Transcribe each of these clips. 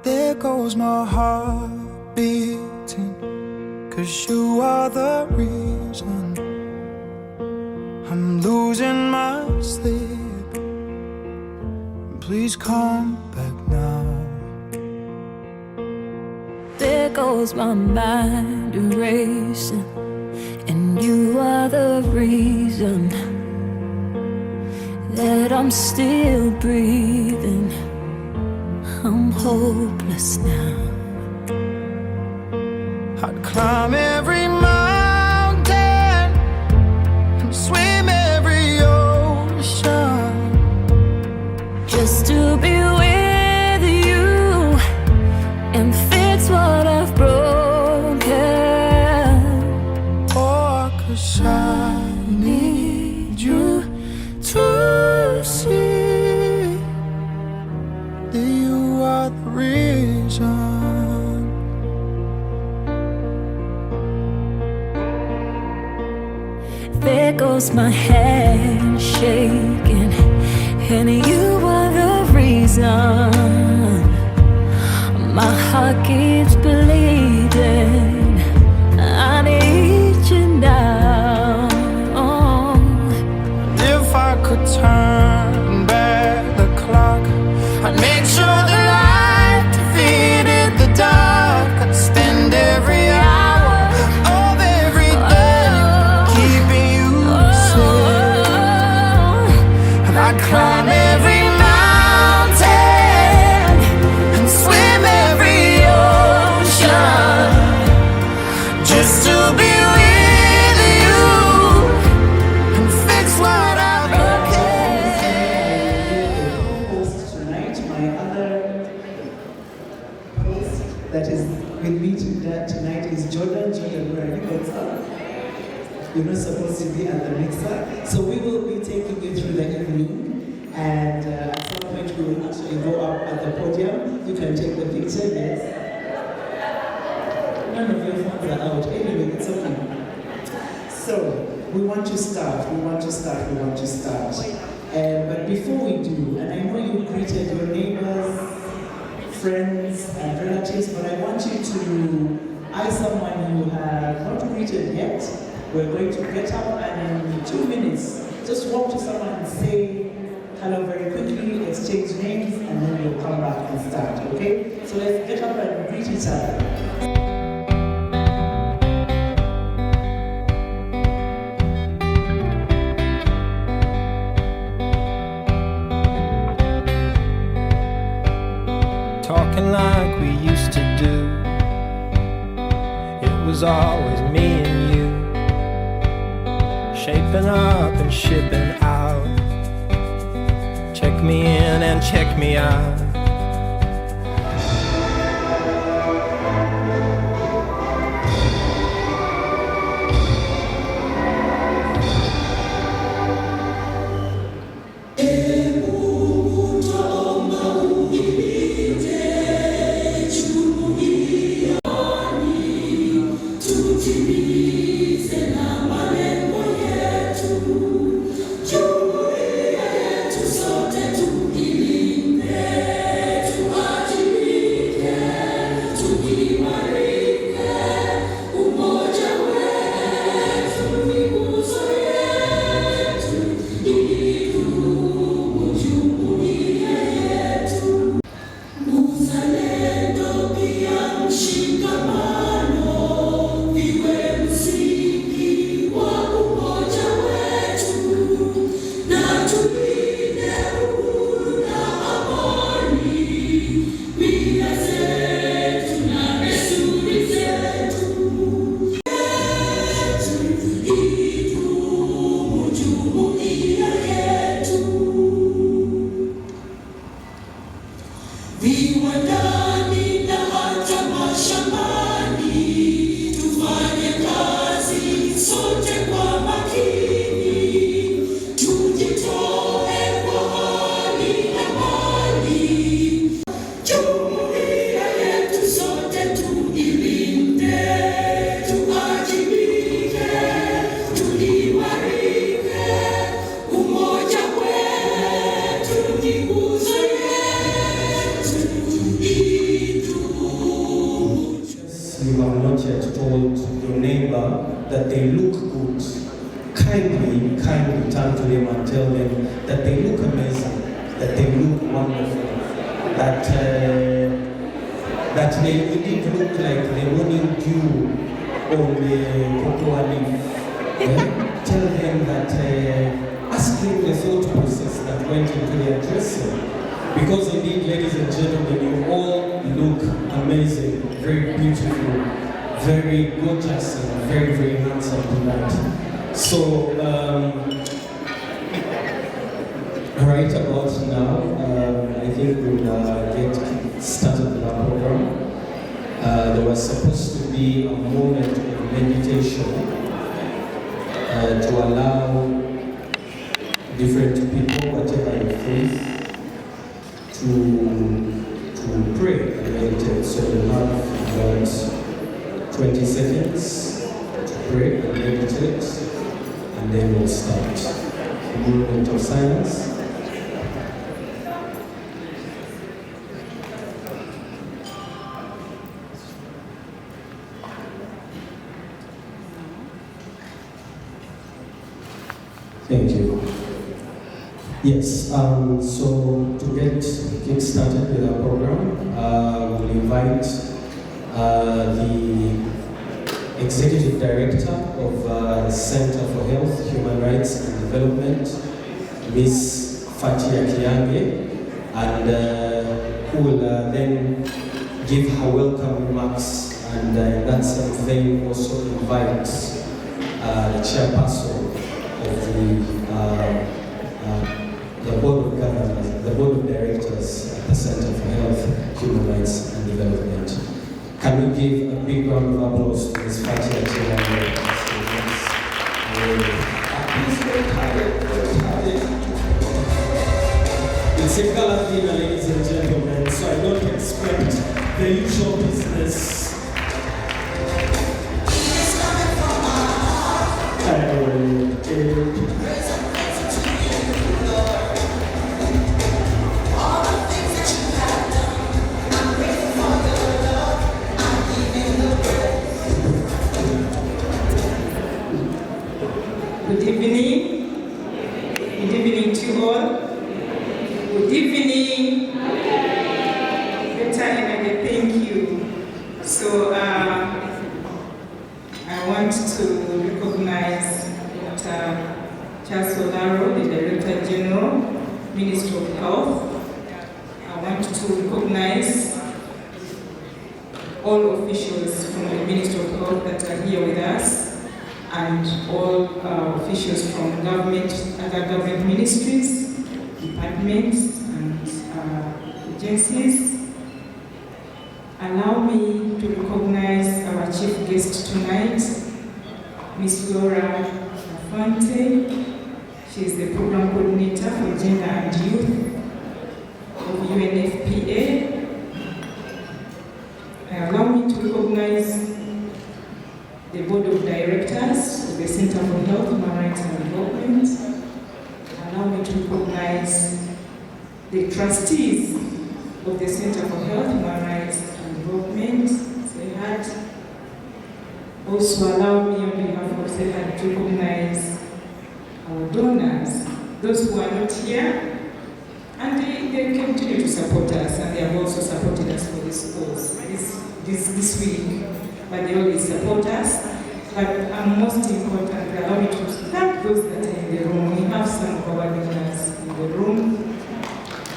There goes my heart beating, 'cause you are the reason I'm losing my sleep. Please come back now. There goes my mind racing, and you are the reason that I'm still breathing. I'm hopeless now. I'd climb every mountain and swim every ocean just to be with you and fix what I've broken. Oh, 'cause I need you to see that you are the reason. There goes my hand shaking, and you are the reason my heart keeps bleeding. I need you now. If I could turn back the clock, I'd make sure the light defeated the dark. I'd spend every hour of every day keeping you safe. And I'd climb every mountain and swim every ocean just to be with you and fix what I've broken. Host tonight, my other host that is with me tonight is Jordan. Jordan, where are you? What's up? You're not supposed to be at the mixer. So we will be taking you through the evening, and at some point we will actually go up at the podium. You can take the picture, yes? None of your phones are out. Anyway, it's okay. So, we want to start. But before we do, and I know you greeted your neighbors, friends, and relatives, but I want you to eye someone you have not greeted yet. We're going to get up and in 2 minutes, just walk to someone and say hello very quickly, exchange names, and then we'll come back and start, okay? So let's get up and greet each other. Talking like we used to do. It was always me and you, shaping up and shipping out. Check me in and check me out. Sote tu ilinde kindly turn to them and tell them that they look amazing, that they look wonderful, that they indeed look like the morning dew on the cocoa leaf. Tell them that, ask them the thought process that went into their dressing. Because indeed, ladies and gentlemen, you all look amazing, very beautiful, very gorgeous, and very, very handsome tonight. So, right about now, I think we'll get started with our program. There was supposed to be a moment of meditation to allow different people, whatever your faith, to pray and meditate. So we'll have about 20 seconds to pray and meditate, and then we'll start a moment of silence. Thank you. Yes, so to get started with our program, we'll invite the Executive Director of the Center for Health, Human Rights and Development, Ms. Fatia Kiange, and who will then give her welcome remarks, and in that same vein also invite the chairperson of the Board of Governors, the Board of Directors at the Center for Health, Human Rights and Development. Can we give a big round of applause to Ms. Fatia Kiange? It's a gala dinner, ladies and gentlemen, so I don't expect the usual business. Good evening. Good evening to you all. Good evening. Better and thank you. So I want to recognize Dr. Charles Solaro, the Director General, Ministry of Health. I want to recognize all officials from the Ministry of Health that are here with us, and all officials from government, other government ministries, departments, and agencies. Allow me to recognize our chief guest tonight, Ms. Laura Lafonte. She is the program coordinator for gender and youth of UNFPA. Allow me to recognize the Board of Directors of the Center for Health, Human Rights and Development. Allow me to recognize the trustees of the Center for Health, Human Rights and Development, CEHURD. Also allow me on behalf of CEHURD to recognize our donors, those who are not here, and they continue to support us, and they have also supported us for this course this week. But they always support us. But most importantly, allow me to thank those that are in the room. We have some of our donors in the room.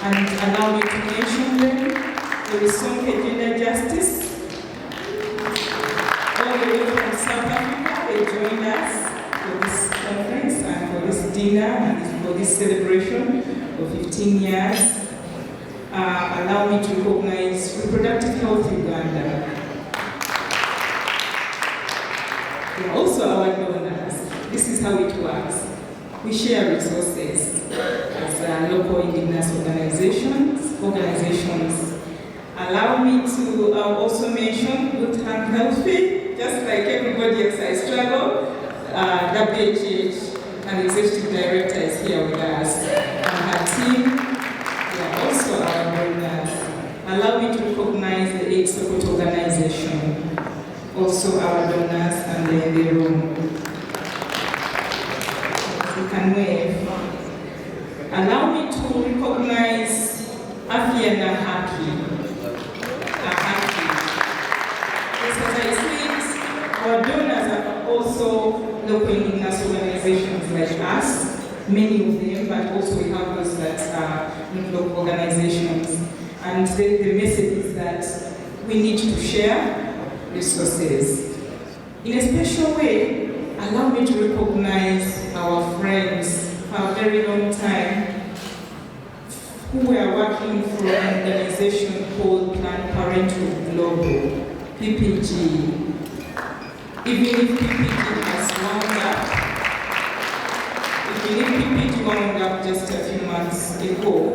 And allow me to mention them. There is Sonke Gender Justice. All the way from South Africa, they joined us for this conference and for this dinner and for this celebration of 15 years. Allow me to recognize Reproductive Health Uganda. Also our donors. This is how it works. We share resources as local indigenous organizations. Allow me to also mention Good and Healthy, just like everybody else I struggle. WHH and Executive Director is here with us. And her team, they are also our donors. Allow me to recognize the AIDS Support Organization, also our donors, and they're in the room. you can wave. Allow me to recognize Afia na Haki. Yes, as I said, our donors are also local indigenous organizations like us, many of them, but also we have those that are not local organizations. And the message is that we need to share resources. In a special way, allow me to recognize our friends for a very long time who were working for an organization called Planned Parenthood Global, PPG. Even if PPG has wound up just a few months ago,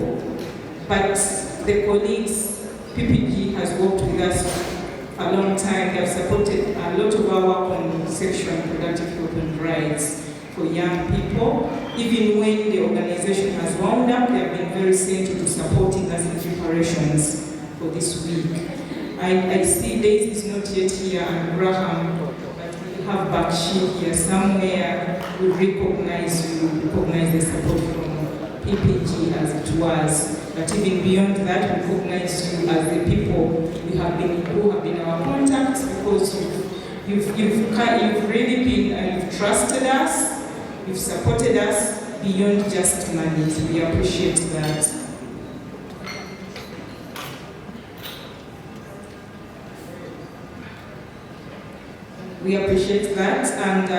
but the colleagues, PPG has worked with us for a long time. They have supported a lot of our work on sexual and reproductive health and rights for young people. Even when the organization has wound up, they have been very central to supporting us in preparations for this week. I see Daisy is not yet here and Graham, but we have Bakshi here somewhere. We recognize you, recognize the support from PPG as it was. But even beyond that, we recognize you as the people who have been our contacts, because you've really been, you've trusted us, you've supported us beyond just money. So we appreciate that. We appreciate that, and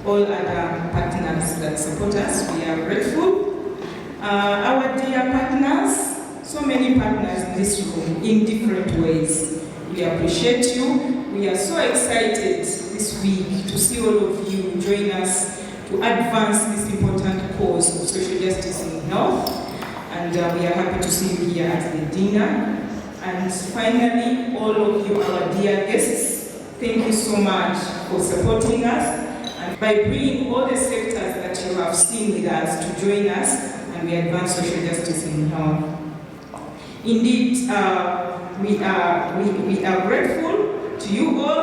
all other partners that support us, we are grateful. Our dear partners, so many partners in this room in different ways. We appreciate you. We are so excited this week to see all of you join us to advance this important cause of social justice in health. And we are happy to see you here at the dinner. And finally, all of you, our dear guests, thank you so much for supporting us and by bringing all the sectors that you have seen with us to join us, and we advance social justice in health. Indeed, we are grateful to you all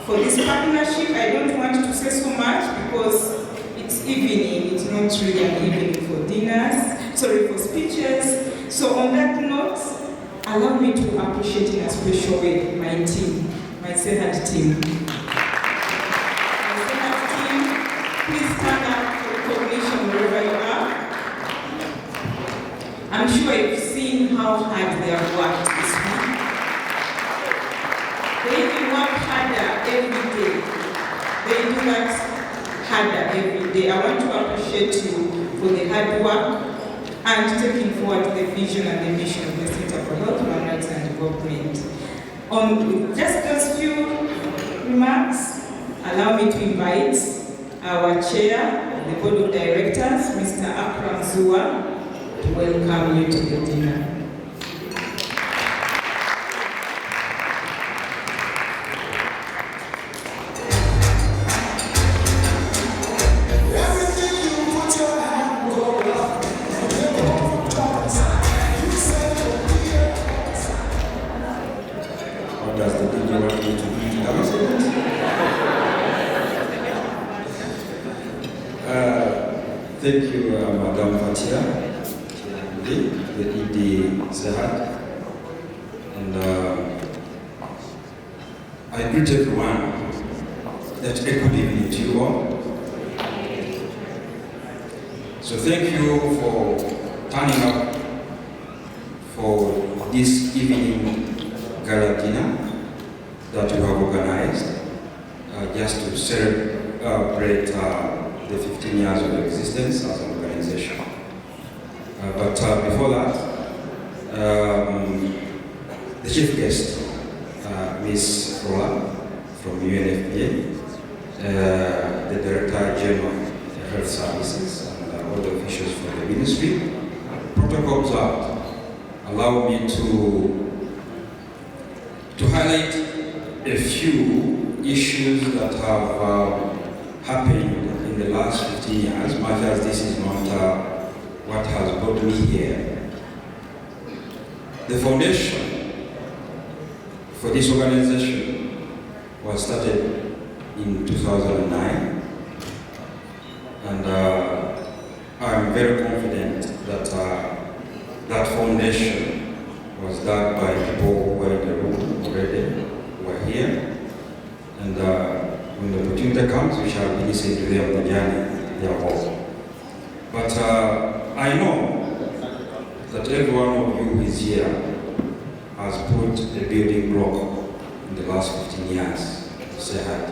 for this partnership. I don't want to say so much because it's evening, it's not really an evening for dinners, for speeches. So on that note, allow me to appreciate in a special way my team, my CEHURD team. My CEHURD team, please stand up for recognition wherever you are. I'm sure you've seen how hard they have worked this week. They even work harder every day. They do that harder every day. I want to appreciate you for the hard work and taking forward the vision and the mission of the Center for Health, Human Rights and Development. On just those few remarks, allow me to invite our chair of the board of directors, Mr. Akram Zua, to welcome you to the dinner. Thank you, Madam Fatia, the ED CEHURD, and I greet everyone that a good evening to you all. So thank you for turning up for this evening gala dinner that you have organized just to celebrate the 15 years of existence as an organization. But before that, the chief guest, Ms. Frola from UNFPA, the Director General of Health Services, and all the officials from the ministry. Protocols allow me to highlight a few issues that have happened in the last 15 years, much as this is not what has brought me here. The foundation for this organization was started in 2009 very confident that that foundation was dug by people who were in the room already, who are here. And when the opportunity comes, we shall listen to them the journey they are on. But I know that every one of you who is here has put a building block in the last 15 years of CEHURD.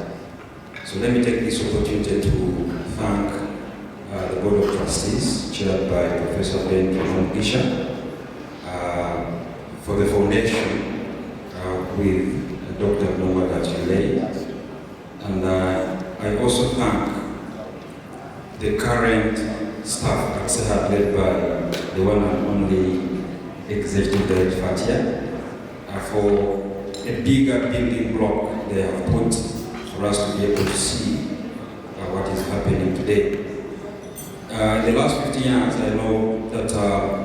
So let me take this opportunity to thank the Board of Trustees, chaired by Professor Ben Gisha, for the foundation with Dr. Noma that you laid. And I also thank the current staff at CEHURD led by the one and only Executive Director Fatia for a bigger building block they have put for us to be able to see what is happening today. In the last 15 years, I know that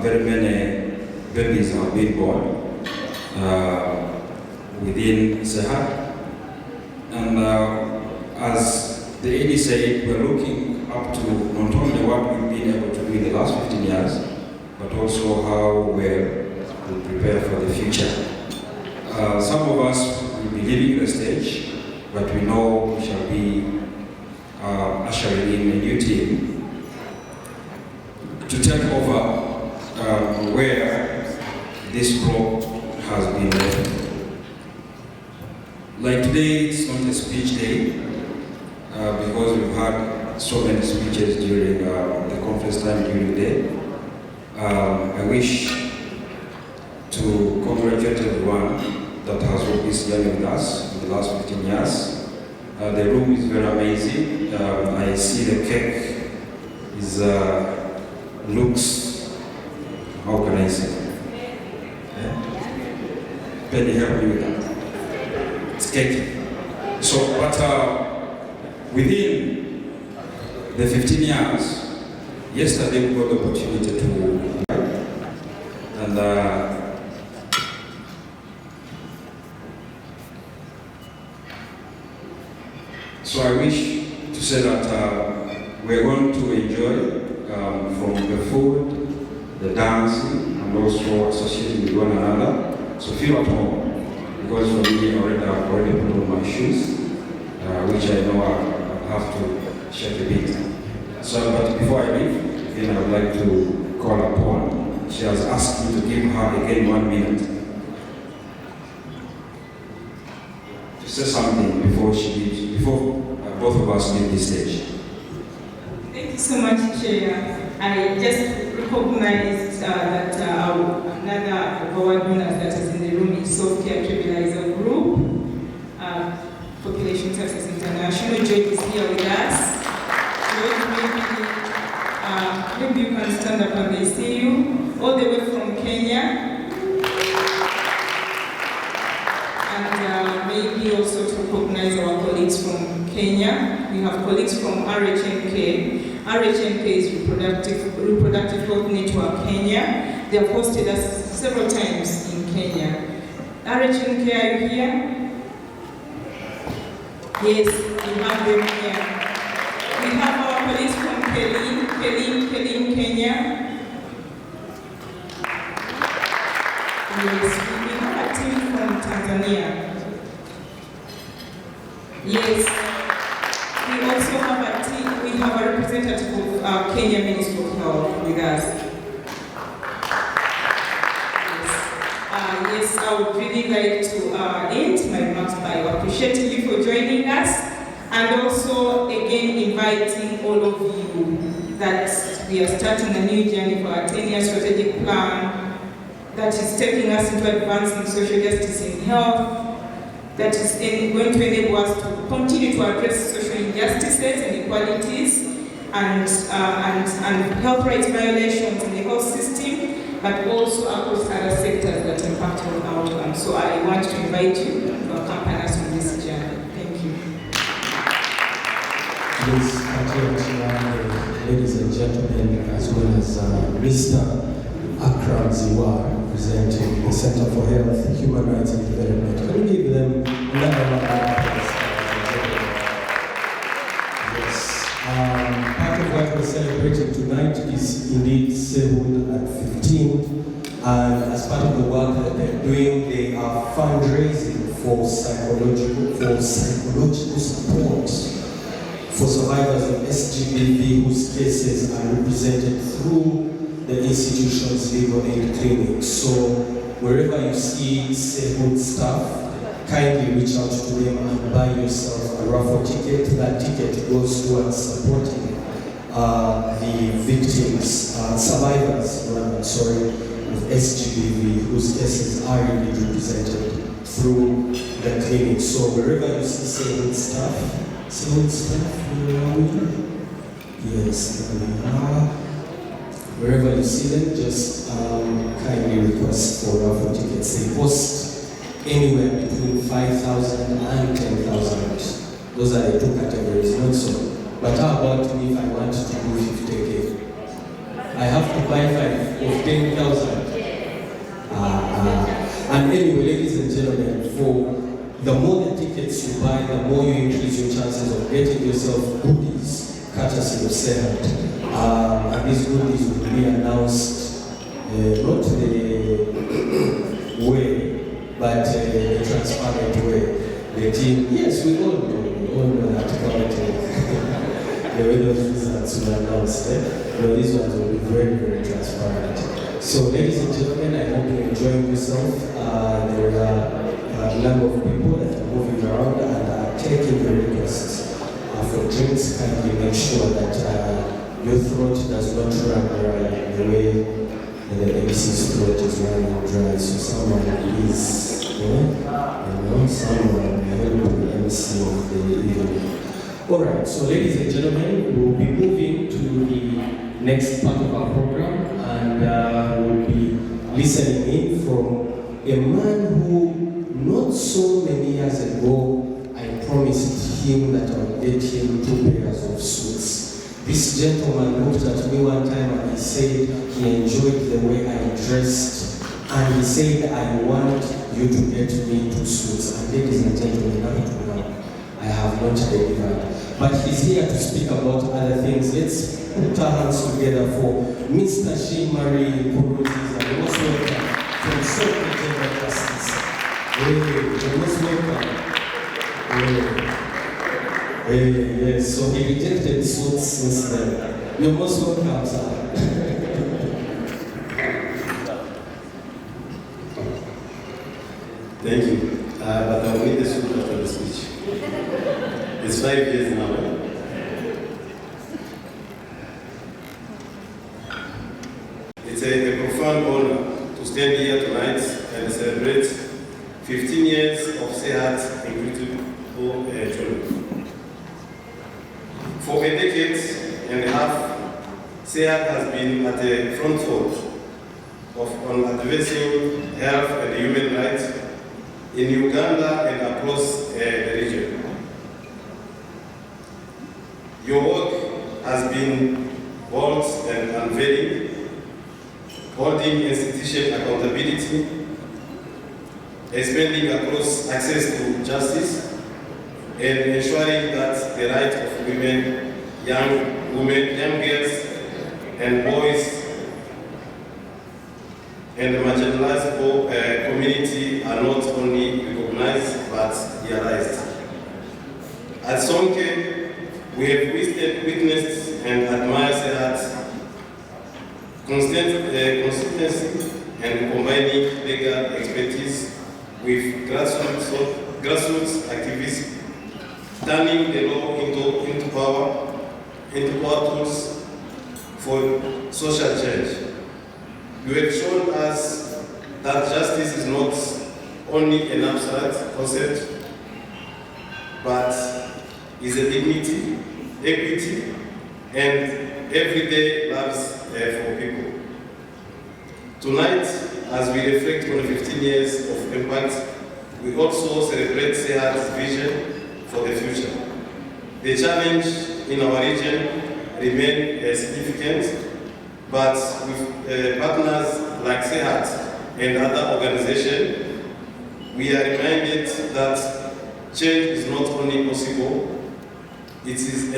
very many babies have been born within CEHURD. And as the AD said, we're looking up to not only what we've been able to do in the last 15 years, but also how well we prepare for the future. Some of us will be leaving the stage, but we know we shall be ushering in a new team to take over where this block has been left. Like today, it's not a speech day because we've had so many speeches during the conference time during the day. I wish to congratulate everyone that has worked this journey with us in the last 15 years. The room is very amazing. I see the cake is looks, how can I say? Penny, help me with that. It's cake. So, but within the 15 years, yesterday we got the opportunity to, and so I wish to say that we're going to enjoy from the food, the dancing, and also associating with one another. So feel at home, because for me, I've already put on my shoes, which I know I have to shake a bit. So, but before I leave, again, I would like to call upon. She has asked me to give her again 1 minute to say something before she leaves, before both of us leave this stage. Thank you so much, Chair. I just recognized that another award winner that is in the room is Self-Care Trivializer Group, Population Services International. Joy is here with us. Joy, maybe you can stand up and they see you. All the way from Kenya. And maybe also to recognize our colleagues from Kenya. We have colleagues from RHNK. RHNK is Reproductive Health Network Kenya. They have hosted us several times in Kenya. RHNK, are you here? Yes, we have them here. We have our colleagues from Kelim, Kenya. Yes, we have a team from Tanzania. Yes. We also have a team, we have a representative of Kenya Ministry of Health with us. Yes, I would really like to end my remarks by appreciating you for joining us, and also again inviting all of you that we are starting a new journey for our 10-year strategic plan that is taking us into advancing social justice in health, that is going to enable us to continue to address social injustices and inequalities and health rights violations in the health system, but also across other sectors that impact on outcomes. So I want to invite you to accompany us on this journey. Thank you. Please attend, ladies and gentlemen, as well as Mr. Akram Ziwa, representing the Center for Health, Human Rights and Development. Can we give them another round of applause? Yes, Part of what we're celebrating tonight is indeed CEHURD at 15. And as part of the work that they're doing, they are fundraising for psychological support for survivors of SGBV whose cases are represented through the institution's legal aid clinic. So wherever you see CEHURD staff, kindly reach out to them and buy yourself a raffle ticket. That ticket goes towards supporting the victims, survivors, of SGBV whose cases are indeed represented through the clinic. So wherever you see CEHURD staff, yes, there we are. Wherever you see them, just kindly request for raffle tickets. They cost anywhere between 5,000 and 10,000. Those are the two categories, not so. But how about me if I want to do 50K? I have to buy 5 of 10,000. And anyway, ladies and gentlemen, for the more the tickets you buy, the more you increase your chances of getting yourself goodies, courtesy of CEHURD. And these goodies will be announced not the way, but the transparent way. The team, yes, we all know that the way those results will announce. These ones will be very, very transparent. So, ladies and gentlemen, I hope you're enjoying yourself. There are a number of people that are moving around and are taking the requests for drinks. Kindly make sure that your throat does not run dry the way the MC's throat is running dry. So someone please, someone help the MC of the evening. Alright, so ladies and gentlemen, we'll be moving to the next part of our program, and we'll be listening in from a man who not so many years ago I promised him that I would get him 2 pairs of suits. This gentleman looked at me one time and he said he enjoyed the way I dressed, and he said, I want you to get me 2 suits. And ladies and gentlemen, up to now, I have not delivered. But he's here to speak about other things. Let's put our hands together for Mr. Shimari Kuruziza. You're most welcome from Soka General Justice. You're most welcome. Yes, so he rejected suits since then. You're most welcome, sir. Thank you. But I'll need the suit after the speech. It's 5 years now. It's a profound honor to stand here tonight and celebrate 15 years of CEHURD incredible journey. For a decade and a half, CEHURD has been at the front foot on advancing health and human rights in Uganda and across the region. Your work has been bold and unveiling, holding institution accountability, expanding across access to justice, and ensuring that the rights of young girls and boys and the marginalized community are not only recognized but realized. At Sonke, we have witnessed and admired CEHURD's consistency and combining legal expertise with grassroots activism, turning the law into power tools for social change. You have shown us that justice is not only an abstract concept, but is a dignity, equity, and everyday lives for people. Tonight, as we reflect on 15 years of impact, we also celebrate CEHURD's vision for the future. The challenge in our region remains significant, but with partners like CEHURD and other organizations, we are reminded that change is not only possible, it is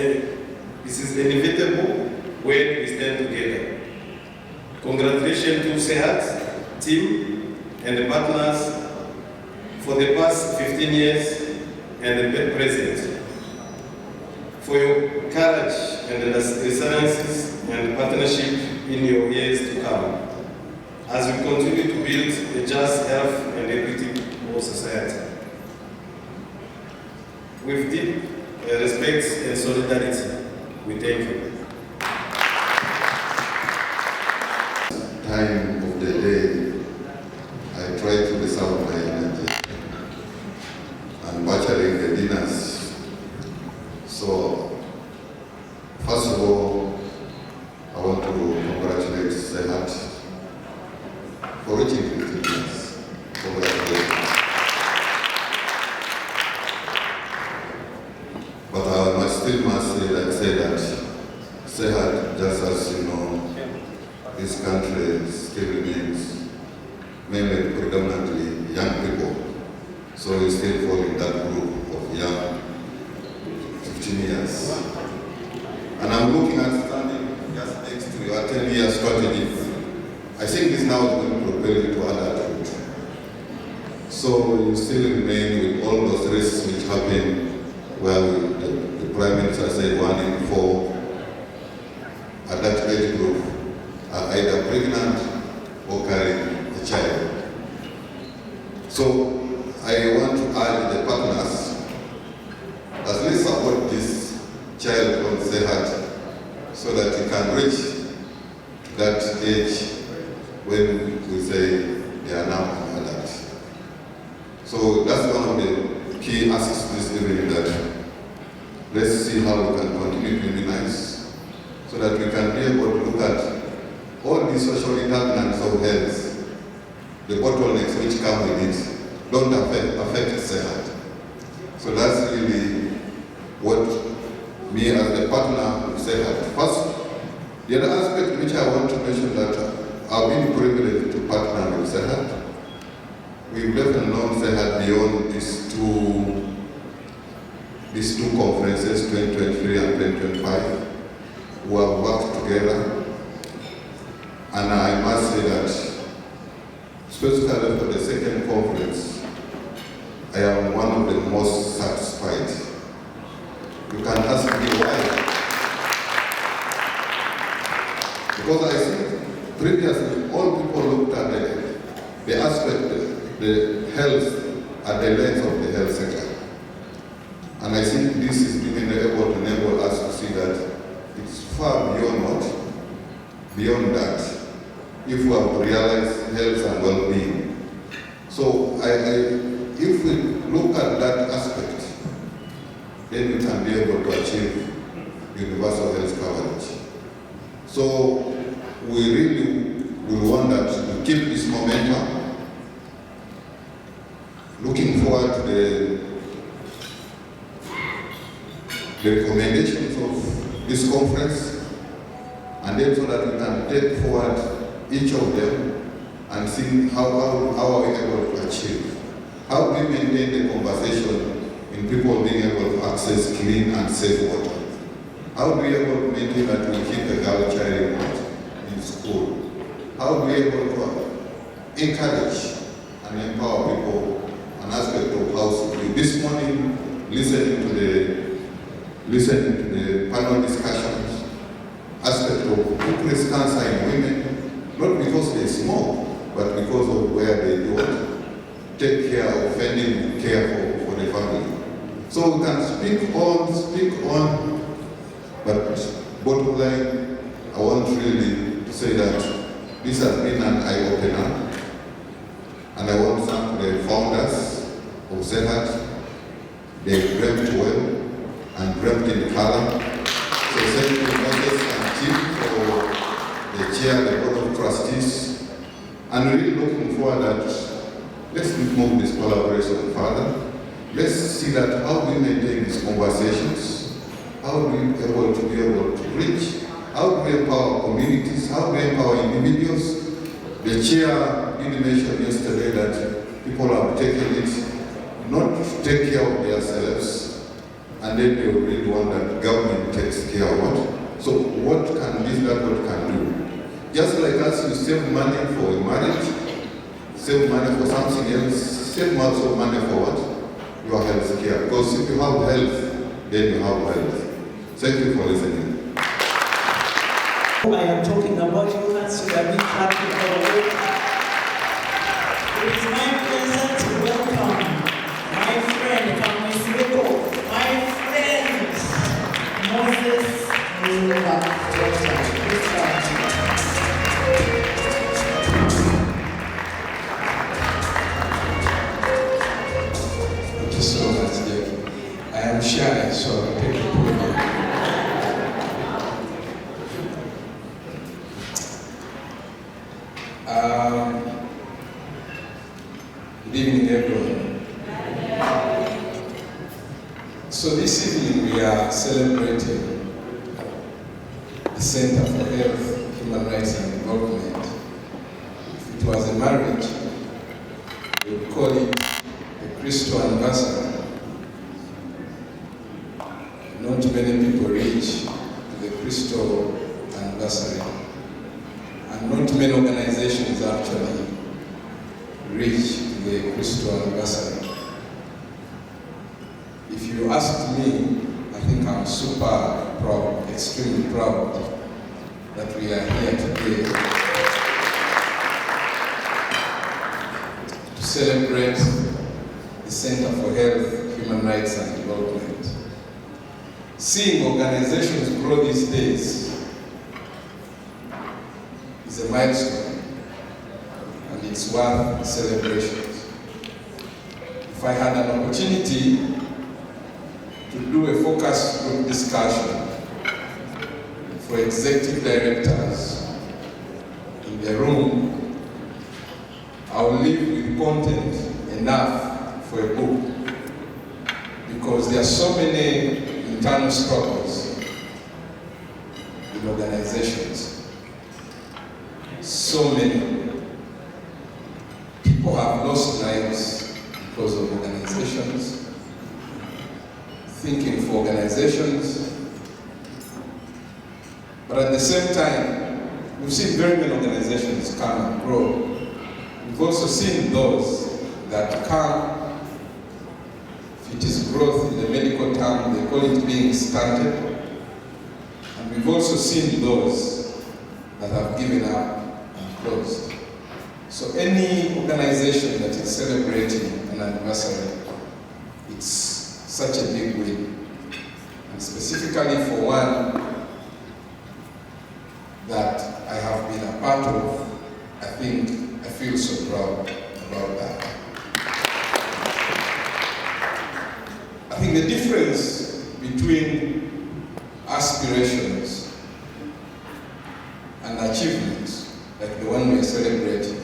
This is inevitable when we stand together. Congratulations to CEHURD team and the partners for the past 15 years and the present, for your courage and the resilience and partnership in your years to come, as we continue to build a just, health and equitable society. With deep respect and solidarity, we thank you. Time of the day, I try to reserve my energy and butchering the dinners. So, first of all, I want to congratulate CEHURD for reaching 15 years. Congratulations. But I must say that CEHURD, just as you know, this country still remains mainly predominantly young people. So we still fall in that group of young 15 years. And I'm looking at standing just next to your 10-year strategy. I think this now is going to propel you to adulthood. So you still remain with all those risks which happen where the Prime Minister said 1 in 4 at that age group are either pregnant or carrying a child. So I want to urge the partners, at least support this child from CEHURD so that he can reach that age when we say they are now adults. So that's one of the key asks this evening, that let's see how we can continue to immunize so that we can be able to look at all these social determinants of health, the bottlenecks which come with it, don't affect CEHURD. So that's really what me as the partner with CEHURD. First, the other aspect which I want to mention, that I've been privileged to partner with CEHURD. We've left and known CEHURD beyond these two conferences, 2023 and 2025, who have worked together. And I must say that, especially for the second conference, I am one of the most satisfied. You can ask me why. Because I think previously all people looked at the aspect, the health, at the lens of the health sector. And I think this is being able to enable us to see that it's far beyond that, if we have to realize health and well-being. So if we look at that aspect, then we can be able to achieve universal health coverage. So we really will want that to keep this momentum. Looking forward to the recommendations of this conference, and then so that we can take forward each of them and see how are we able to achieve. How do we maintain the conversation in people being able to access clean and safe water? How do we able to maintain that we keep a girl child in school? How do we able to encourage and empower people, an aspect of housing? This morning, listening to the panel discussions, aspect of breast cancer in women, not because they smoke, but because of where they don't take care of fending care for the family. So we can speak on, but bottom line, I want really to say that this has been an eye-opener, and I want to thank the founders of CEHURD. They dreamt well and dreamt in color. So thank you, Moses and Chief, for the chair, the board of trustees, and really looking forward that let's move this collaboration further. Let's see that how we maintain these conversations, how we able to reach, how do we empower communities, how do we empower individuals. The chair did mention yesterday that people have taken it not to take care of themselves, and then they will really want that government takes care of what. So what can this government can do? Just like us, you save money for a marriage, save money for something else, save lots of money for what? Your health care. Because if you have health, then you have wealth. Thank you for listening. I am talking about humans who have been clapping for a week. It is my pleasure to welcome my friend from Mexico, my friend Moses Lula. Thank you so much, Jackie. I am shy, so I'll take the podium. Good evening, everyone. So this evening we are celebrating the Center for Health, Human Rights and Development. If it was a marriage, we would call it the Crystal Anniversary. Not many people reach the Crystal Anniversary, and not many organizations actually reach the Crystal Anniversary. If you ask me, I think I'm super proud, extremely proud that we are here today to celebrate the Center for Health, Human Rights and Development. Seeing organizations grow these days is a milestone, and it's worth celebrations. If I had an opportunity to do a focus group discussion for executive directors in the room, I will leave with content enough for a book, because there are so many internal struggles in organizations. So many people have lost lives because of organizations, thinking for organizations, but at the same time, we've seen very many organizations come and grow. We've also seen those that come, if it is growth in the medical term, they call it being stunted, and we've also seen those that have given up and closed. So any organization that is celebrating an anniversary, it's such a big win. And specifically for one that I have been a part of, I think I feel so proud about that. I think the difference between aspirations and achievements, like the one we are celebrating,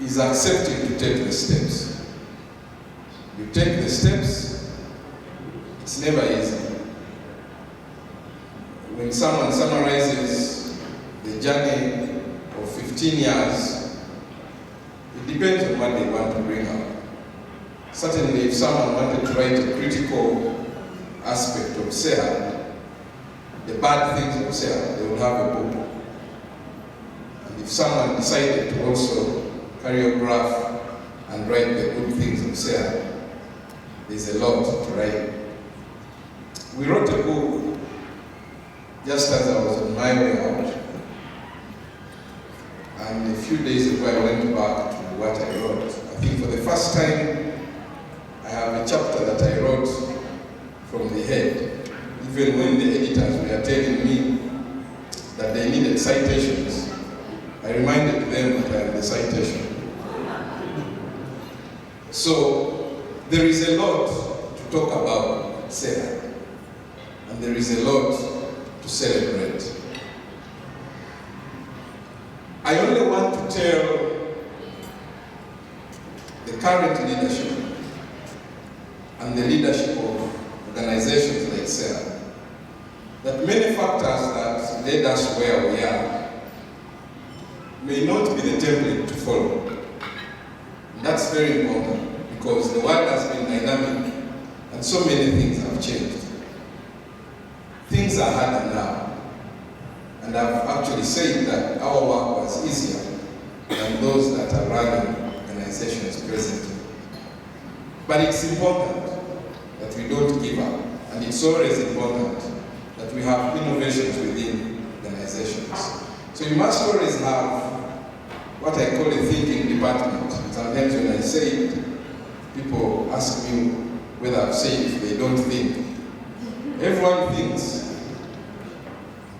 is accepting to take the steps. You take the steps, it's never easy. When someone summarizes the journey of 15 years, it depends on what they want to bring up. Certainly, if someone wanted to write a critical aspect of CEHURD, the bad things of CEHURD, they would have a book. And if someone decided to also choreograph and write the good things of CEHURD, there's a lot to write. We wrote a book just as I was on my way out. And a few days ago, I went back to what I wrote. I think for the first time, I have a chapter that I wrote from the head. Even when the editors were telling me that they needed citations, I reminded them that I had the citation. So there is a lot to talk about CEHURD, and there is a lot to celebrate. I only want to tell the current leadership and the leadership of organizations like CEHURD that many factors that led us where we are may not be the template to follow. And that's very important, because the world has been dynamic and so many things have changed. Things are harder now, and I've actually said that our work was easier than those that are running organizations presently. But it's important that we don't give up, and it's always important that we have innovations within organizations. So you must always have what I call a thinking department. Sometimes when I say it, people ask me whether I've said it if they don't think. Everyone thinks.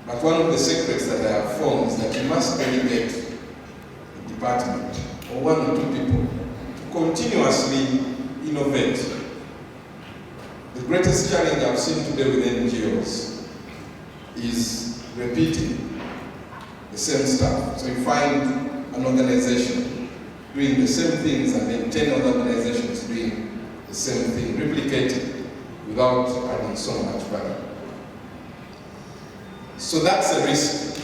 But one of the secrets that I have formed is that you must delegate a department or one or two people to continuously innovate. The greatest challenge I've seen today with NGOs is repeating the same stuff. So you find an organization doing the same things and then 10 other organizations doing the same thing, replicating without adding so much value. So that's a risk.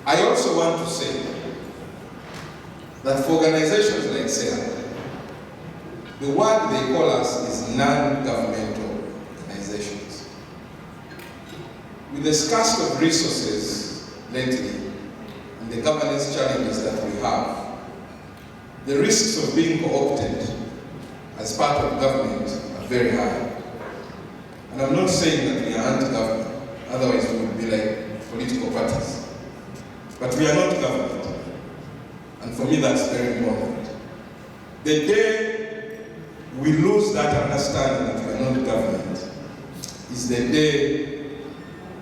I also want to say that for organizations like CEHURD, the word they call us is non-governmental organizations. With the scarcity of resources lately, and the governance challenges that we have, the risks of being co-opted as part of government are very high. And I'm not saying that we are anti-government, otherwise we would be like political parties. But we are not government. And for me that's very important. The day we lose that understanding that we are not government is the day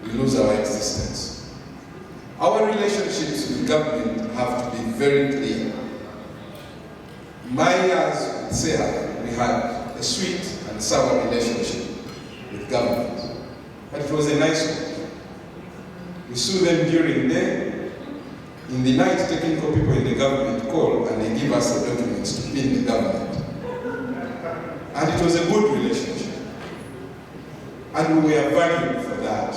we lose our existence. Our relationships with government have to be very clear. In my years with CEHURD, we had a sweet and sour relationship with government. But it was a nice one. We sue them during the day. In the night, technical people in the government call and they give us the documents to pin the government. And it was a good relationship. And we were valued for that.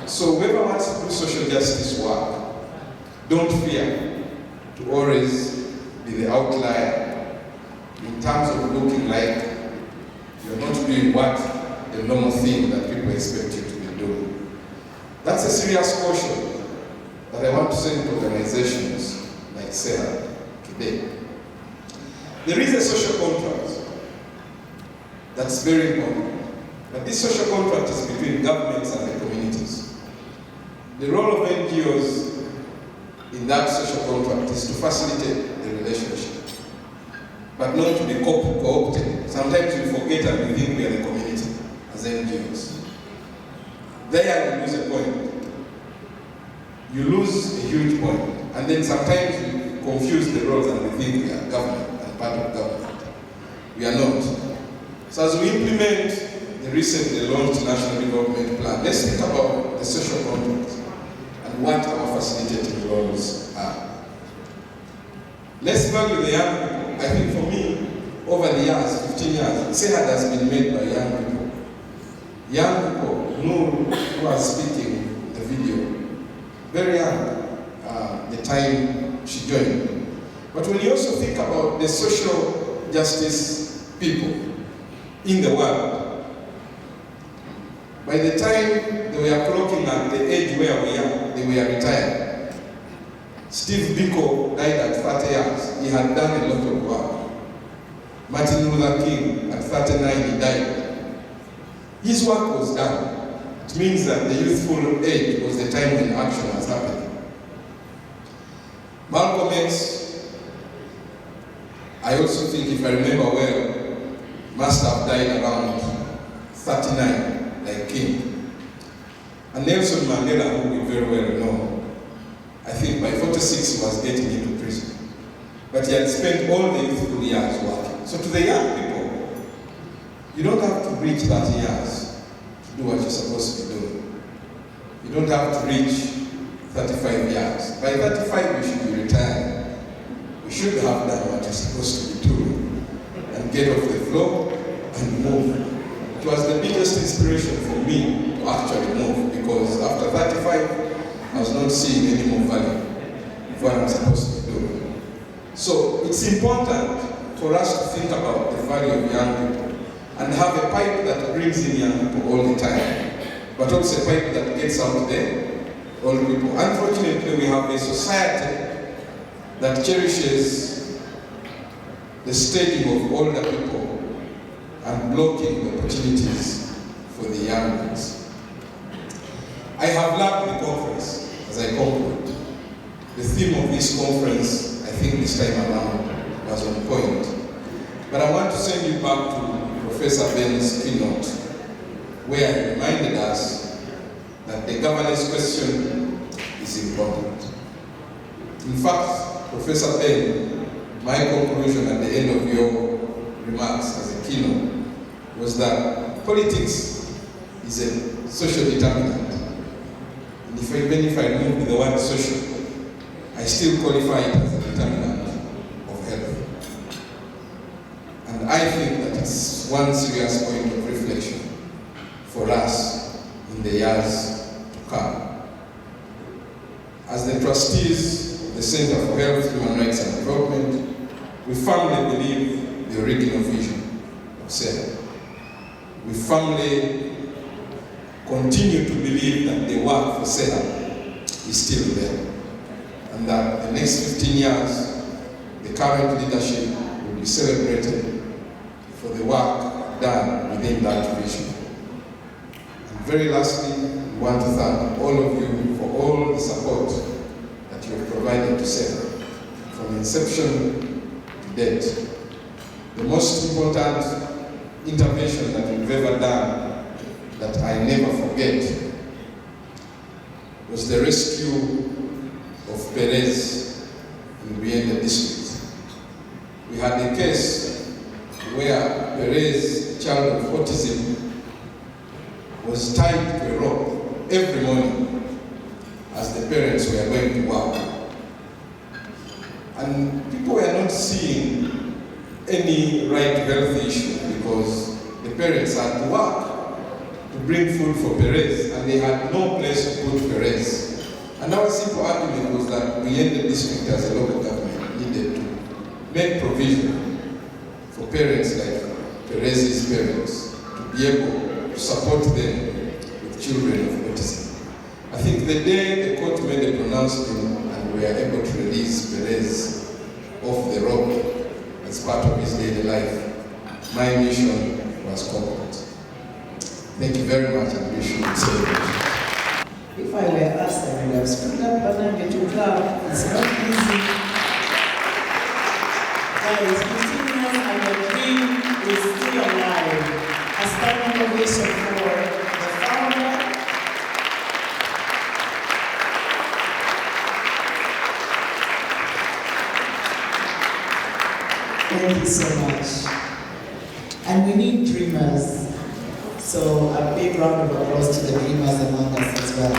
So whoever wants to do social justice work, don't fear to always be the outlier in terms of looking like you're not doing what the normal thing that people expect you to be doing. That's a serious caution that I want to send to organizations like CEHURD today. There is a social contract that's very important. But this social contract is between governments and the communities. The role of NGOs in that social contract is to facilitate the relationship, but not to be co-opted. Sometimes we forget and we think we are the community as NGOs. There you lose a point. You lose a huge point. And then sometimes we confuse the roles and we think we are government and part of government. We are not. So as we implement the recently launched National Development Plan, let's think about the social contract and what our facilitating roles are. Let's value the young people. I think for me, over the years, 15 years, CEHURD has been made by young people. Young people who are speaking in the video, very young, the time she joined. But when you also think about the social justice people in the world, by the time they were clocking at the age where we are, they were retired. Steve Biko died at 30 years. He had done a lot of work. Martin Luther King, at 39, he died. His work was done. It means that the youthful age was the time when action was happening. Malcolm X, I also think, if I remember well, must have died around 39, like King. And Nelson Mandela, who we very well know, I think by 46 he was getting into prison. But he had spent all the youthful years working. So to the young people, you don't have to reach 30 years to do what you're supposed to be doing. You don't have to reach 35 years. By 35 you should be retired. You should have done what you're supposed to be doing and get off the floor and move. It was the biggest inspiration for me to actually move, because after 35, I was not seeing any more value of what I'm supposed to be doing. So it's important for us to think about the value of young people and have a pipe that brings in young people all the time, but also a pipe that gets out there old people. Unfortunately, we have a society that cherishes the staging of older people and blocking the opportunities for the young ones. I have loved the conference as I conclude. The theme of this conference, I think this time around, was on point. But I want to send you back to Professor Ben's keynote, where he reminded us that the governance question is important. In fact, Professor Ben, my conclusion at the end of your remarks as a keynote was that politics is a social determinant. And even if I move with the word social, I still qualify it as a determinant of health. And I think that it's one serious point of reflection for us in the years to come. As the trustees of the Center for Health, Human Rights and Development, we firmly believe the original vision of CEHURD. We firmly continue to believe that the work for CEHURD is still there, and that the next 15 years, the current leadership will be celebrated for the work done within that vision. And very lastly, we want to thank all of you for all the support that you have provided to CEHURD from inception to date. The most important intervention that we've ever done that I never forget was the rescue of Perez in Bienda district. We had a case where Perez, child of autism, was tied to a rope every morning as the parents were going to work. And people were not seeing any right to health issue because the parents had to work to bring food for Perez, and they had no place to put Perez. And our simple argument was that we ended district as a local government needed to make provision for parents like Perez's parents to be able to support them with children of autism. I think the day the court made a pronouncement and we were able to release Perez off the rope as part of his daily life, my mission was complete. Thank you very much, and wish you celebration. If I were asked, I would have stood up and to clap. It's not easy. Guys, 15 years and the dream is still alive. A standing ovation for the founder. Thank you so much. And we need dreamers. So a big round of applause to the dreamers among us as well.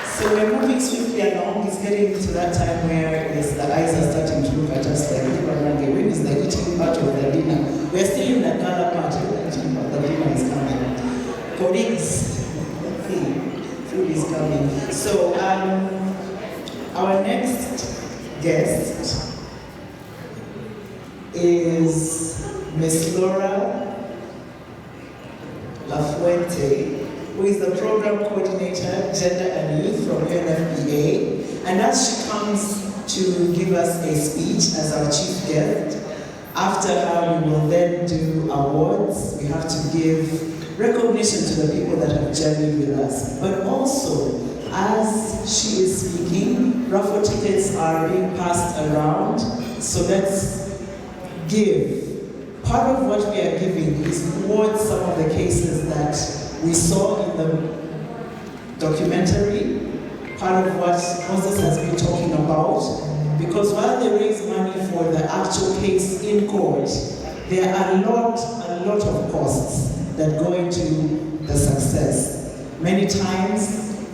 So we're moving swiftly along. It's getting to that time where the eyes are starting to look at us like, when is the eating part of the dinner? We're still in the gala part, the dinner is coming. Colleagues, food is coming. So our next guest is Miss Laura Lafuente, who is the Program Coordinator, Gender and Youth from UNFPA. And as she comes to give us a speech as our chief guest, after her we will then do awards. We have to give recognition to the people that have journeyed with us. But also, as she is speaking, raffle tickets are being passed around. So let's give. Part of what we are giving is towards some of the cases that we saw in the documentary, part of what Moses has been talking about, because while they raise money for the actual case in court, there are a lot of costs that go into the success. Many times,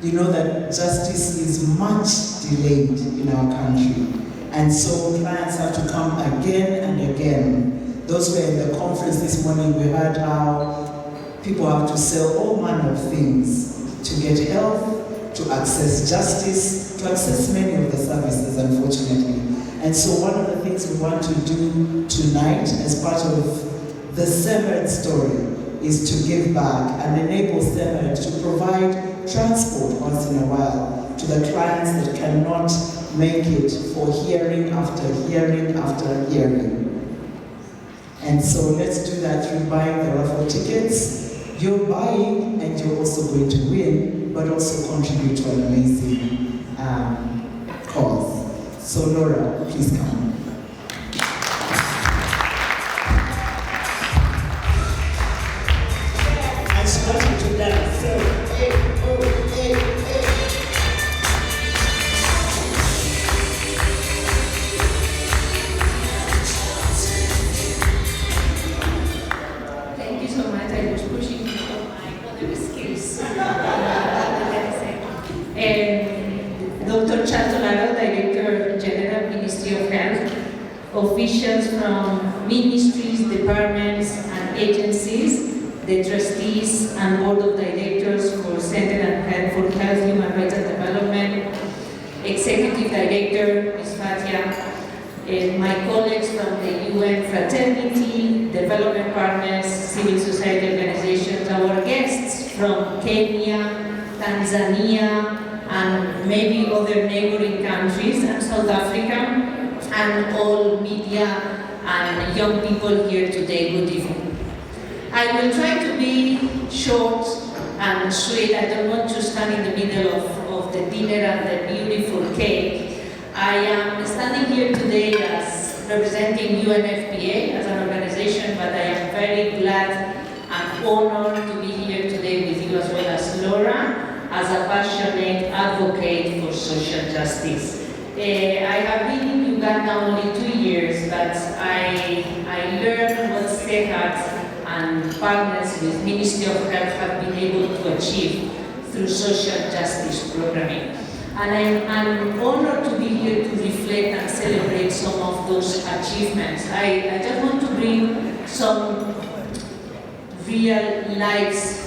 you know that justice is much delayed in our country. And so clients have to come again and again. Those who were in the conference this morning, we heard how people have to sell all manner of things to get help, to access justice, to access many of the services, unfortunately. And so one of the things we want to do tonight as part of the CEHURD story is to give back and enable CEHURD to provide transport once in a while to the clients that cannot make it for hearing after hearing after hearing. And so let's do that through buying the raffle tickets. You're buying and you're also going to win, but also contribute to an amazing cause. So Laura, please come. And she wants you to dance. So, hey, oh, hey, hey. Thank you so much. I was pushing for my other skills. Dr. Chatolaro, Director General, Ministry of Health, officials from ministries, departments, and agencies, the trustees and board of directors for Center for Health, Human Rights and Development, Executive Director, Ms. Fatia, my colleagues from the UN Fraternity, development partners, civil society organizations, our guests from Kenya, Tanzania, and maybe other neighboring countries, and South Africa, and all media and young people here today. Good evening. I will try to be short and sweet. I don't want to stand in the middle of the dinner and the beautiful cake. I am standing here today as representing UNFPA as an organization, but I am very glad and honored to be here today with you as well as Laura, as a passionate advocate for social justice. I have been in Uganda only 2 years, but I learned what CEHURD and partners with Ministry of Health have been able to achieve through social justice programming. And I'm honored to be here to reflect and celebrate some of those achievements. I just want to bring some real life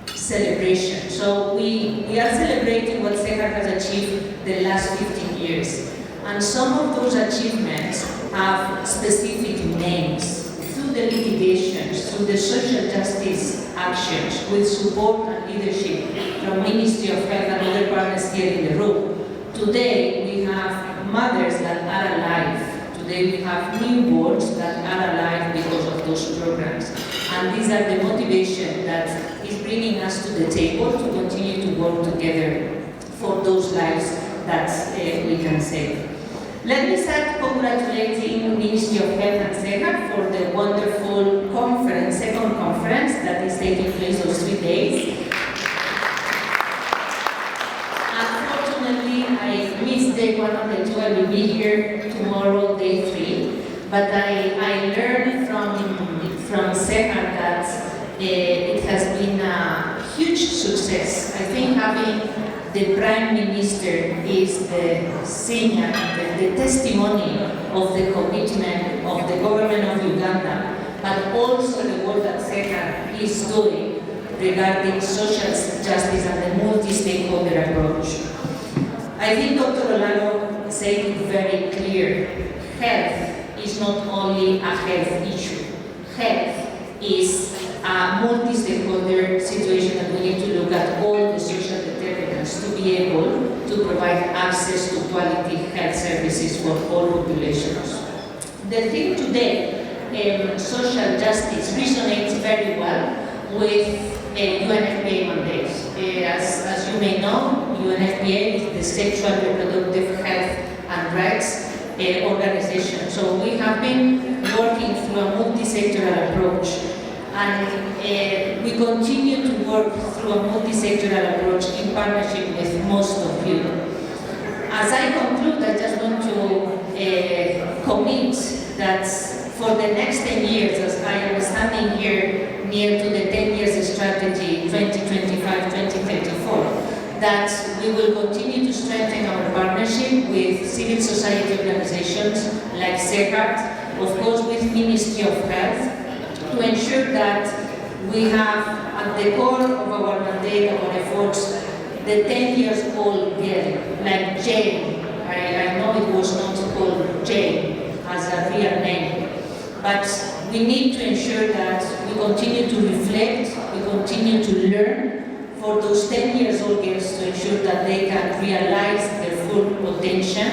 celebration. So we are celebrating what CEHURD has achieved the last 15 years. And some of those achievements have specific names through the litigations, through the social justice actions, with support and leadership from Ministry of Health and other partners here in the room. Today we have mothers that are alive. Today we have newborns that are alive because of those programs. And these are the motivation that is bringing us to the table to continue to work together for those lives that we can save. Let me start congratulating Ministry of Health and CEHURD for the wonderful conference, second conference that is taking place those 3 days. Unfortunately, I missed day 1 of the 2. I will be here tomorrow, day 3. But I learned from CEHURD that it has been a huge success. I think having the Prime Minister is the signal, the testimony of the commitment of the government of Uganda, but also the work that CEHURD is doing regarding social justice and the multi-stakeholder approach. I think Dr. Olago said it very clear. Health is not only a health issue. Health is a multi-stakeholder situation that we need to look at all the social determinants to be able to provide access to quality health services for all populations. The theme today, social justice, resonates very well with UNFPA mandate. As you may know, UNFPA is the Sexual Reproductive Health and Rights organization. So we have been working through a multi-sectoral approach, and we continue to work through a multi-sectoral approach in partnership with most of you. As I conclude, I just want to commit that for the next 10 years, as I am standing here near to the 10 years strategy 2025-2034, that we will continue to strengthen our partnership with civil society organizations like CEHURD, of course with Ministry of Health, to ensure that we have at the core of our mandate, our efforts, the 10 years old girl, like Jane, I know it was not called Jane as a real name, but we need to ensure that we continue to reflect, we continue to learn for those 10 years old girls to ensure that they can realize their full potential.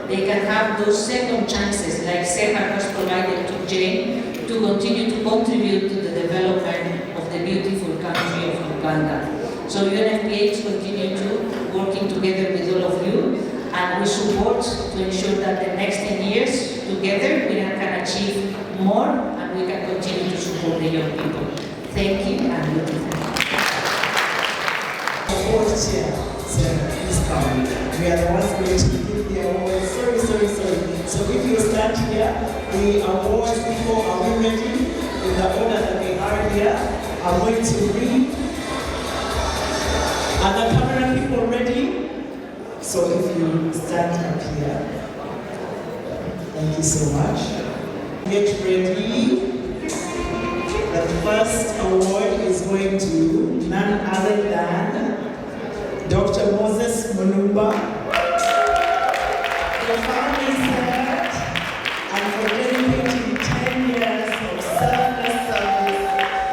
They can have those second chances like CEHURD has provided to Jane to continue to contribute to the development of the beautiful country of Uganda. So UNFPH continue to working together with all of you, and we support to ensure that the next 10 years together we can achieve more and we can continue to support the young people. Thank you and good evening. Please come. We are the ones going to give the awards. Sorry. So if you stand here, the awards people are we ready in the order that they are here. I'm going to read. Are the camera people ready? So if you stand up here. Thank you so much. Get ready. The first award is going to none other than Dr. Moses Mulumba, for founding CEHURD and for dedicating 10 years of selfless service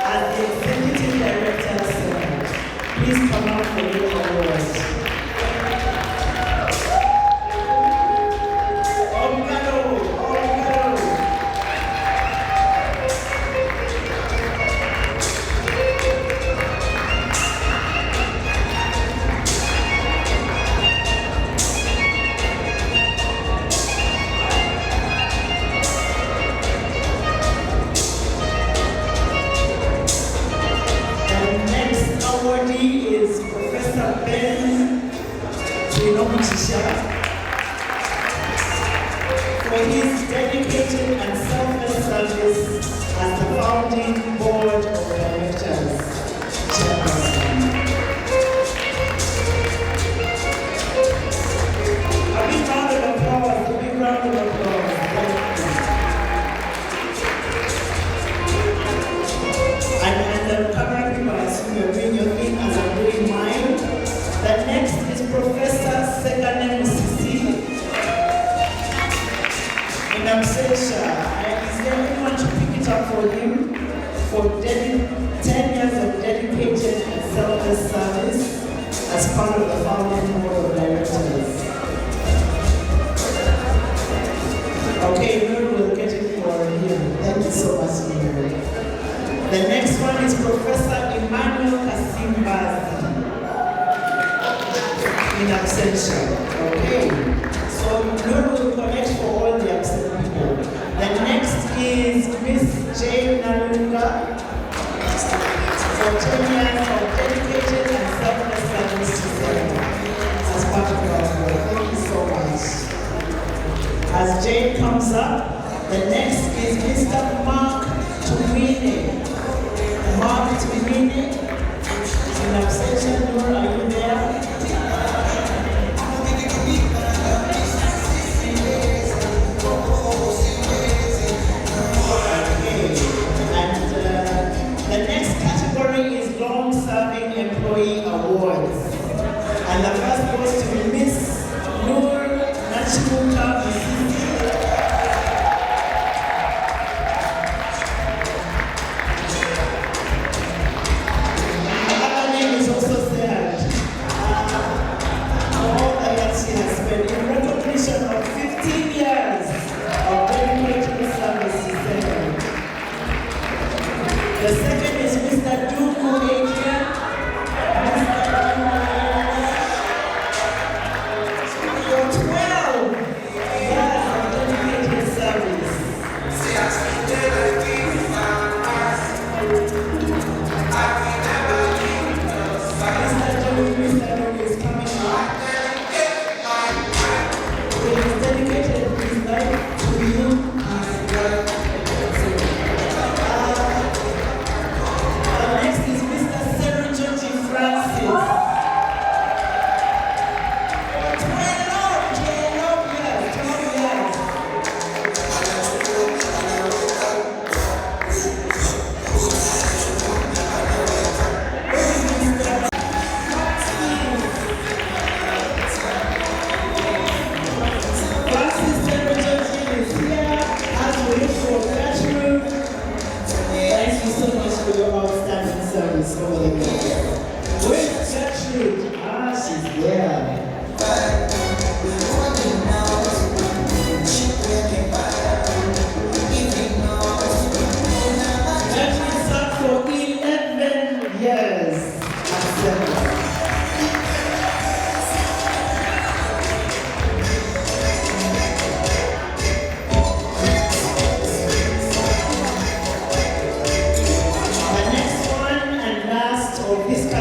as the Executive Director of CEHURD. Please come out for your award. For his dedicated and selfless service as the founding board of directors. A big round of applause, a big round of applause. And the camera people, I assume you're doing your thing as I'm doing mine. The next is Professor Sekane Musisi in absentia. Is there anyone to pick it up for him for 10 years of dedicated and selfless service as part of the founding board of directors? Okay, Nuru will get it for him. Thank you so much, Nuru. The next one is Professor Emmanuel Kasimbazi in absentia. Okay. So Nuru will connect for all the absent people. The next is Miss Jane Nalunga for 10 years of dedicated and selfless service to CEHURD as part of our board. Thank you so much. As Jane comes up, the next is Mr. Mark Tumine. Mark Tumine in absentia. Nuru, are you there? Long-serving employee awards, and the first goes to Miss Nur Nachimuka Musisi. Her name is also CEHURD. All that she has spent in recognition of 15 years of dedicated service to CEHURD. The second is Mr. Duku Adrian. For 12 years of dedicated service. Mr. Duku is coming up. He has dedicated his life to you.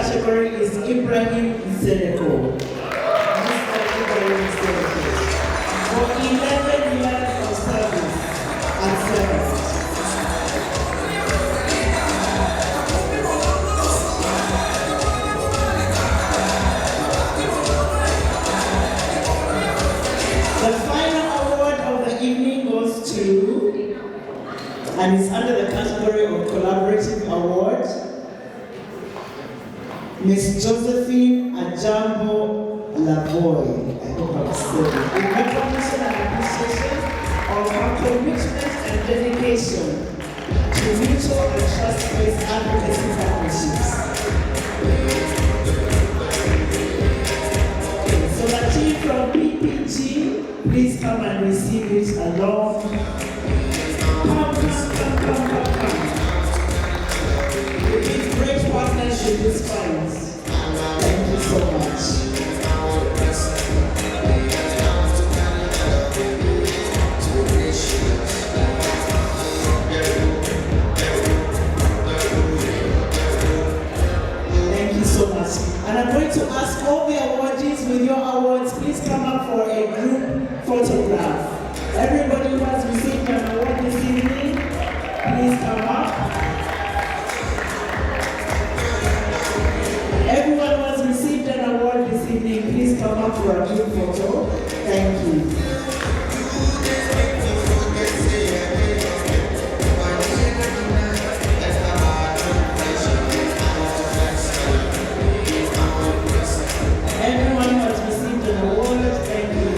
category is Ibrahim Zedeko. Mr. Ibrahim Zedeko. For 11 years of service at service. The final award of the evening goes to, and it's under the category of Collaborative Award, Miss Josephine Ajambo Lavoy. I hope I've said it. In recognition and appreciation of her commitment and dedication to mutual and trust-based advocacy partnerships. So the team from PPG, please come and receive it along. Come. With great partnership with funds. Thank you so much. Thank you so much. And I'm going to ask all the awardees with your awards, please come up for a group photograph. Everybody who has received an award this evening, please come up. Everyone who has received an award this evening, please come up for a group photo. Thank you. Everyone who has received an award, thank you.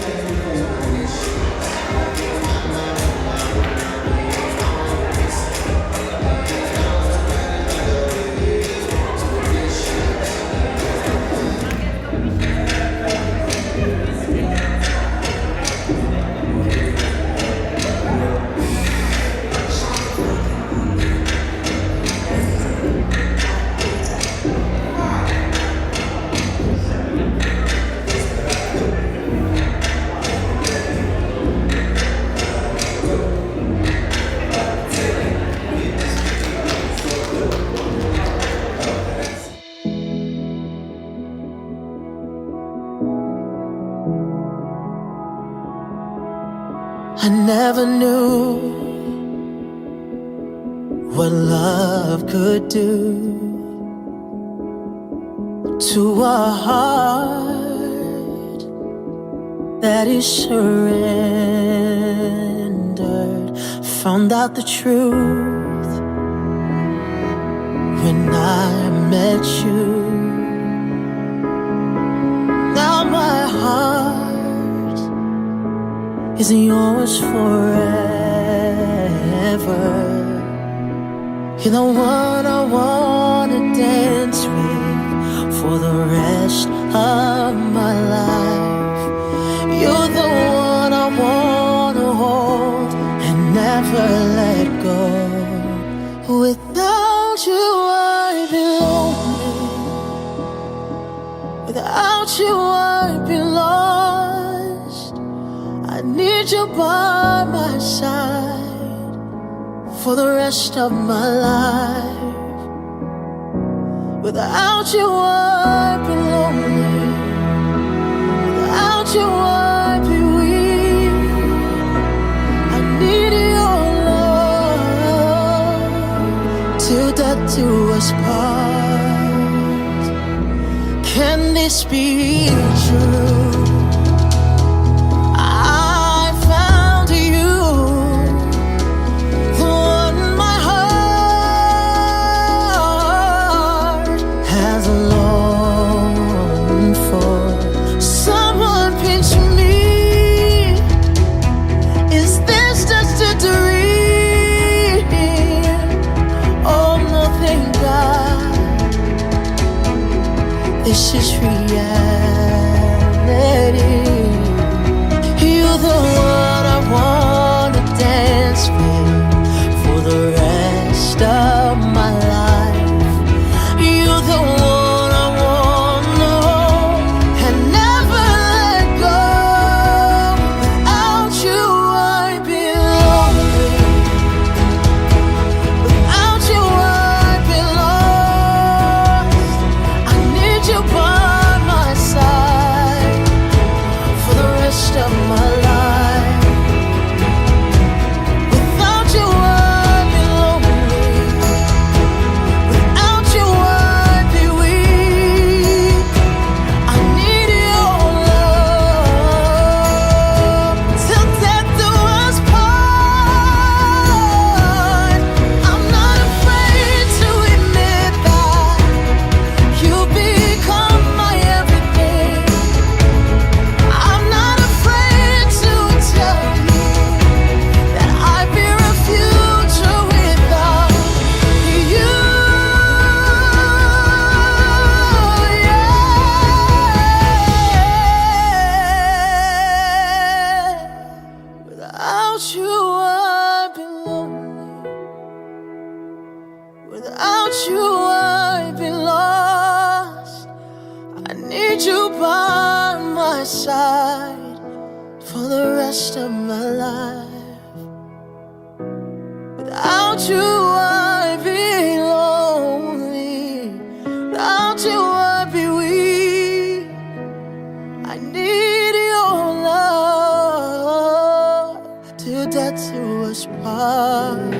I never knew what love could do to a heart that is surrendered. Found out the truth when I met you. Now my heart is yours forever. You're the one I wanna dance with for the rest of my life. You're the one I wanna hold and never let go. Without you I'd be lonely. Without you I'd be lost. I need you by my side for the rest of my life. Without you I'd be lonely. Without you I'd be weak. I need your love till death do us part. Can this be true? This is reality. You're the one I wanna dance with for the rest of my life. You're the one I wanna hold and never let go. Without you I'd be lonely. Without you I'd be lost. I rest of my life. Without you I'd be lonely. Without you I'd be weak. I need your love till death do us part.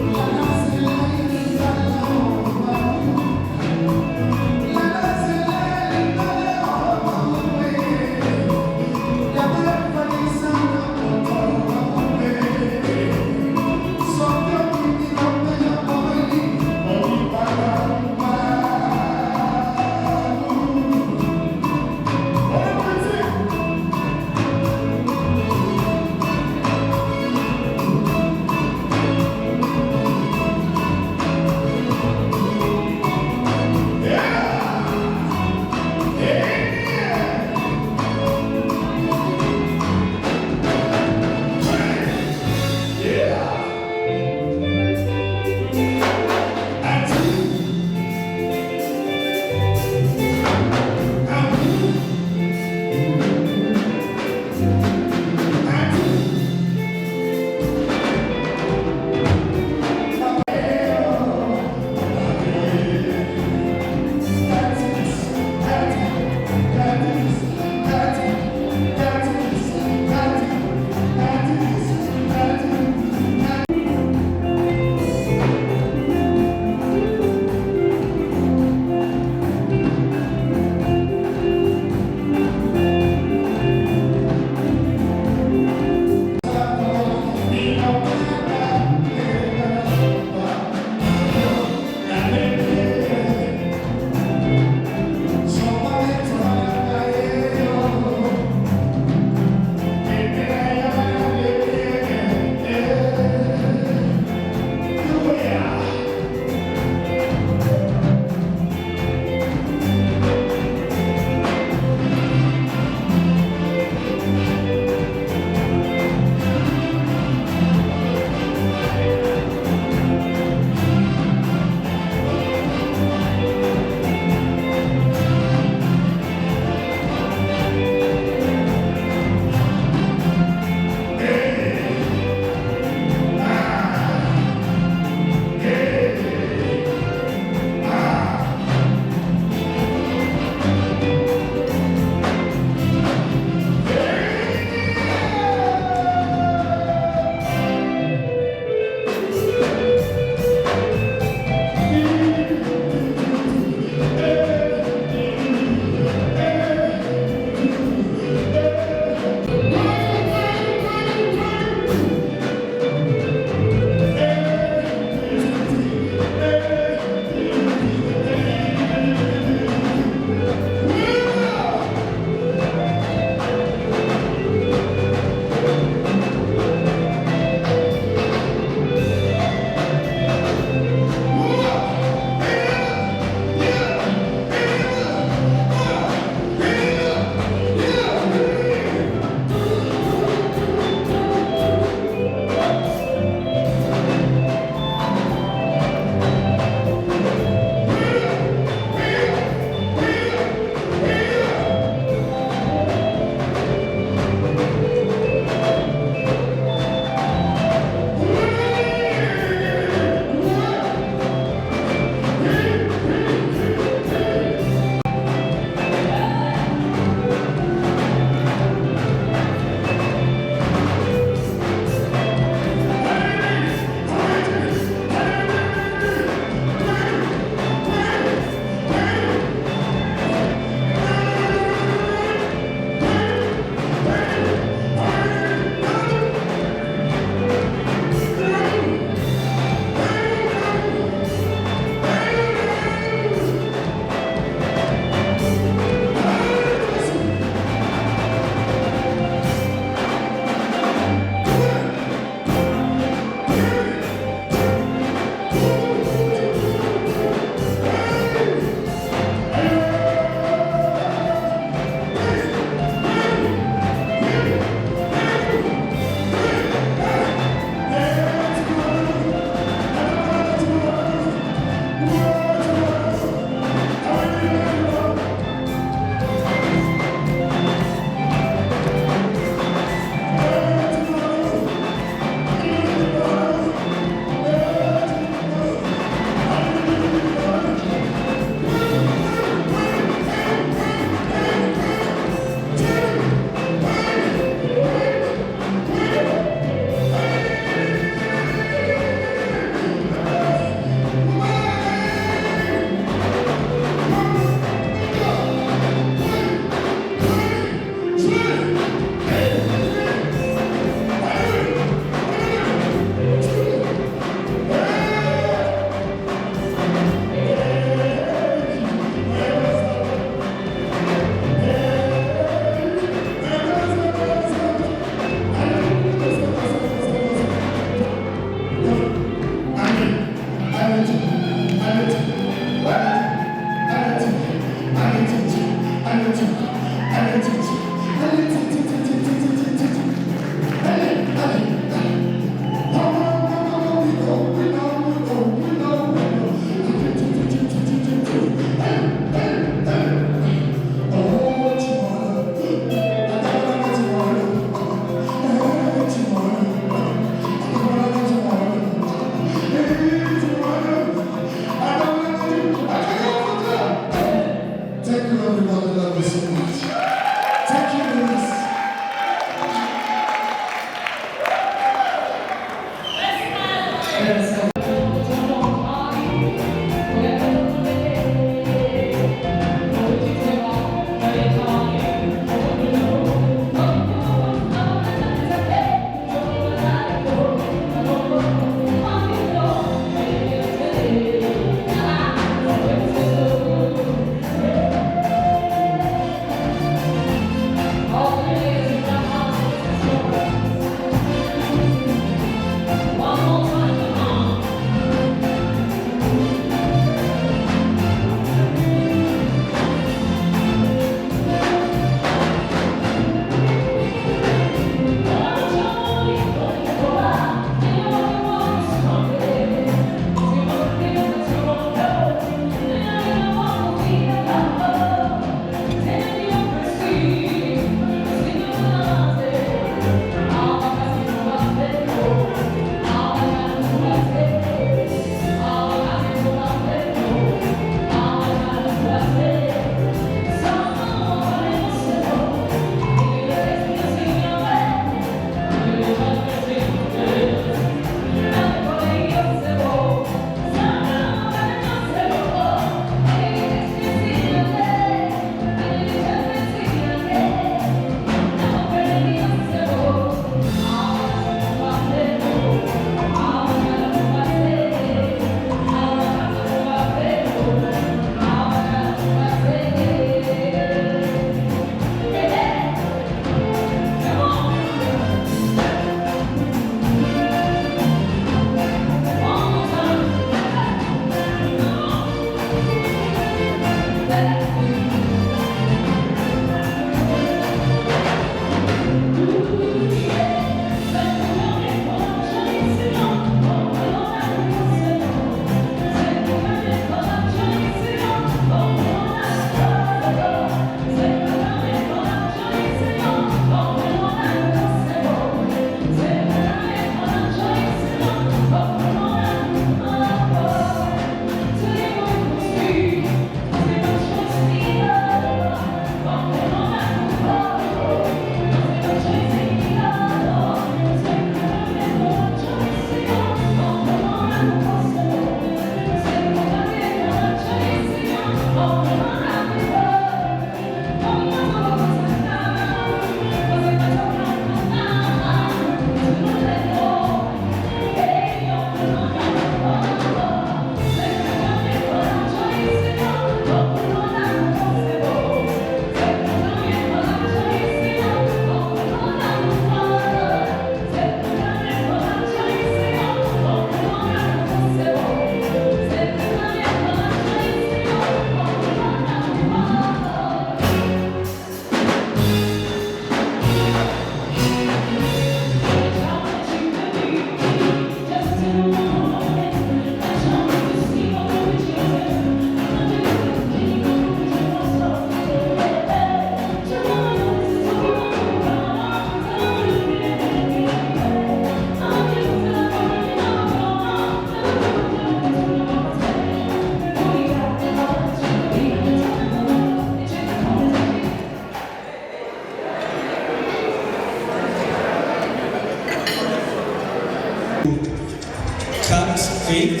Cut, fake,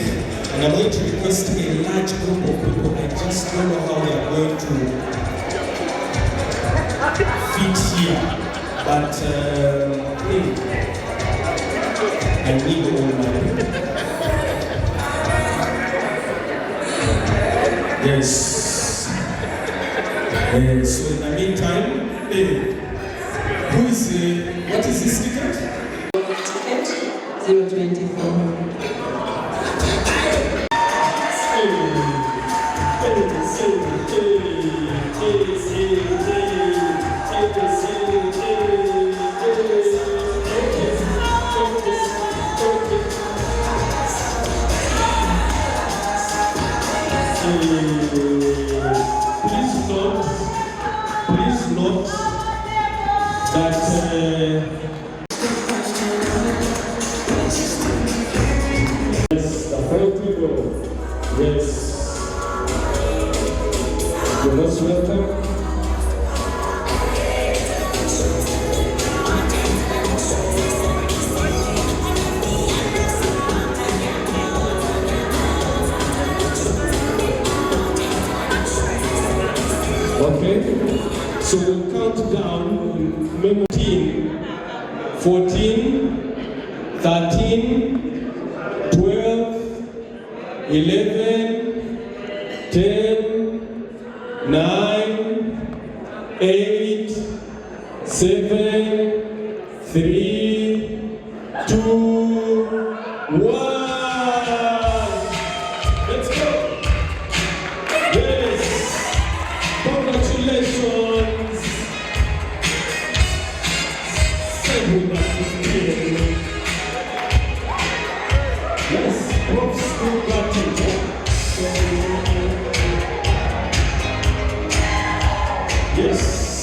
and I'm going to request a large group of people. I just don't know how they are going to fit here, but I need all my people. Yes. So in the meantime, who is what is this ticket? 024. Hey. note that yes, the fourth people. Yes. You're most welcome. Okay, so we'll count down. 14, 13, 12, 11, 10, 9, 8, 7, 3, 2, 1. Let's go. Yes. Congratulations. Yes, props to gratitude. Yes.